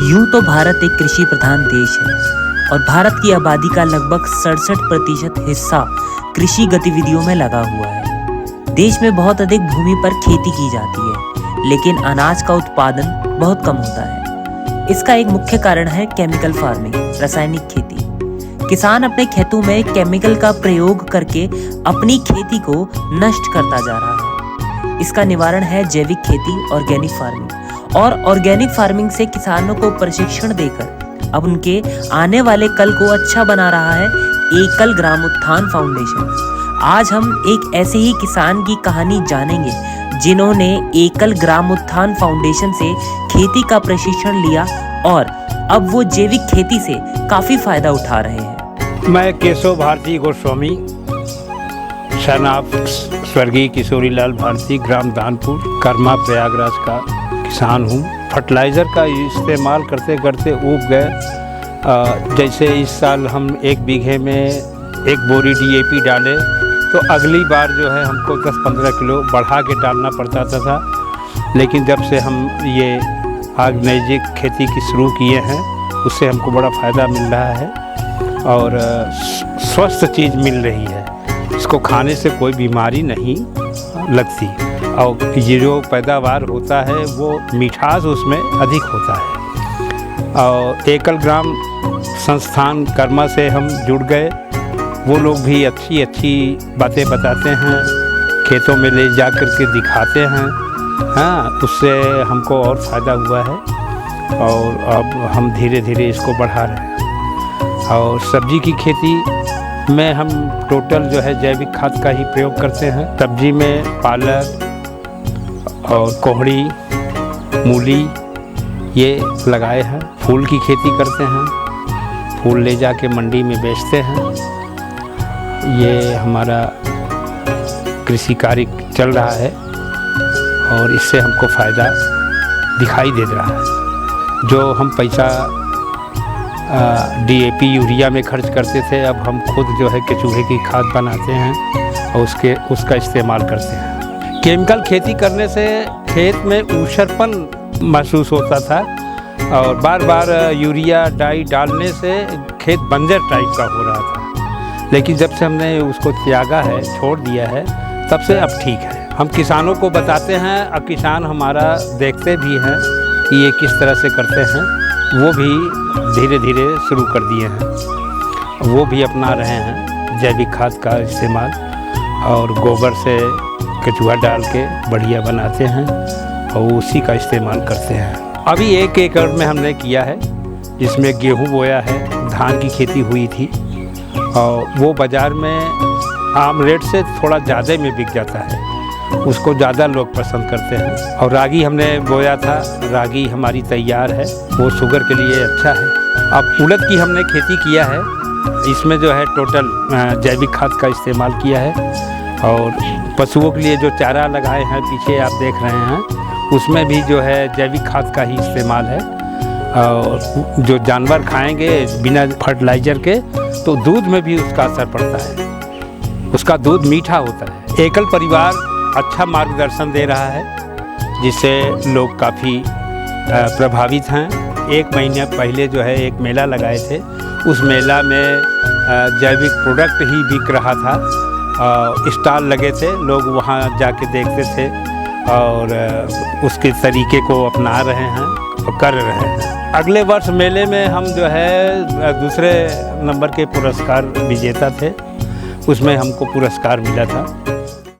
यूं तो भारत एक कृषि प्रधान देश है और भारत की आबादी का लगभग 67% हिस्सा कृषि गतिविधियों में लगा हुआ है। देश में बहुत अधिक भूमि पर खेती की जाती है, लेकिन अनाज का उत्पादन बहुत कम होता है। इसका एक मुख्य कारण है केमिकल फार्मिंग, रासायनिक खेती। किसान अपने खेतों में केमिकल का प्रयोग करके अपनी खेती को नष्ट करता जा रहा है। इसका निवारण है जैविक खेती, ऑर्गेनिक फार्मिंग। और ऑर्गेनिक फार्मिंग से किसानों को प्रशिक्षण देकर अब उनके आने वाले कल को अच्छा बना रहा है एकल ग्राम उत्थान फाउंडेशन। आज हम एक ऐसे ही किसान की कहानी जानेंगे जिन्होंने एकल ग्राम उत्थान फाउंडेशन से खेती का प्रशिक्षण लिया और अब वो जैविक खेती से काफी फायदा उठा रहे हैं। मैं केशव भारती गोस्वामी, सन ऑफ स्वर्गीय किशोरीलाल भारती, ग्राम दानपुर, कर्मा, प्रयागराज का किसान हूँ। फर्टिलाइज़र का इस्तेमाल करते करते ऊब गए। जैसे इस साल हम 1 बीघे में 1 बोरी DAP डाले तो अगली बार जो है हमको 10-15 किलो बढ़ा के डालना पड़ता था। लेकिन जब से हम ये ऑर्गेनिक खेती की शुरू किए हैं उससे हमको बड़ा फ़ायदा मिल रहा है और स्वस्थ चीज़ मिल रही है। इसको खाने से कोई बीमारी नहीं लगती और ये जो पैदावार होता है वो मिठास उसमें अधिक होता है। और एकल ग्राम संस्थान कर्मा से हम जुड़ गए। वो लोग भी अच्छी बातें बताते हैं, खेतों में ले जा कर के दिखाते हैं। हाँ, उससे हमको और फ़ायदा हुआ है और अब हम धीरे धीरे इसको बढ़ा रहे हैं। और सब्जी की खेती में हम टोटल जो है जैविक खाद का ही प्रयोग करते हैं। सब्जी में पालक और कोहड़ी, मूली ये लगाए हैं। फूल की खेती करते हैं, फूल ले जाके मंडी में बेचते हैं। ये हमारा कृषि कार्य चल रहा है और इससे हमको फ़ायदा दिखाई दे रहा है। जो हम पैसा DAP यूरिया में खर्च करते थे, अब हम खुद जो है केचूहे की खाद बनाते हैं और उसका इस्तेमाल करते हैं। केमिकल खेती करने से खेत में ऊसरपन महसूस होता था और बार बार यूरिया डाई डालने से खेत बंजर टाइप का हो रहा था। लेकिन जब से हमने उसको त्यागा है, छोड़ दिया है, तब से अब ठीक है। हम किसानों को बताते हैं और किसान हमारा देखते भी हैं कि ये किस तरह से करते हैं। वो भी धीरे धीरे शुरू कर दिए हैं, वो भी अपना रहे हैं जैविक खाद का इस्तेमाल और गोबर से केचुआ डाल के बढ़िया बनाते हैं और उसी का इस्तेमाल करते हैं। अभी 1 एकड़ में हमने किया है, जिसमें गेहूं बोया है, धान की खेती हुई थी और वो बाज़ार में आम रेट से थोड़ा ज़्यादा में बिक जाता है, उसको ज़्यादा लोग पसंद करते हैं। और रागी हमने बोया था, रागी हमारी तैयार है, वो शुगर के लिए अच्छा है। अब उड़द की हमने खेती किया है, इसमें जो है टोटल जैविक खाद का इस्तेमाल किया है। और पशुओं के लिए जो चारा लगाए हैं पीछे आप देख रहे हैं, उसमें भी जो है जैविक खाद का ही इस्तेमाल है। और जो जानवर खाएंगे बिना फर्टिलाइज़र के तो दूध में भी उसका असर पड़ता है, उसका दूध मीठा होता है। एकल परिवार अच्छा मार्गदर्शन दे रहा है, जिससे लोग काफ़ी प्रभावित हैं। 1 महीने पहले जो है एक मेला लगाए थे, उस मेला में जैविक प्रोडक्ट ही बिक रहा था। स्टॉल लगे थे, लोग वहाँ जाके देखते थे और उसके तरीके को अपना रहे हैं और कर रहे हैं। अगले वर्ष मेले में हम जो है दूसरे नंबर के पुरस्कार विजेता थे, उसमें हमको पुरस्कार मिला था।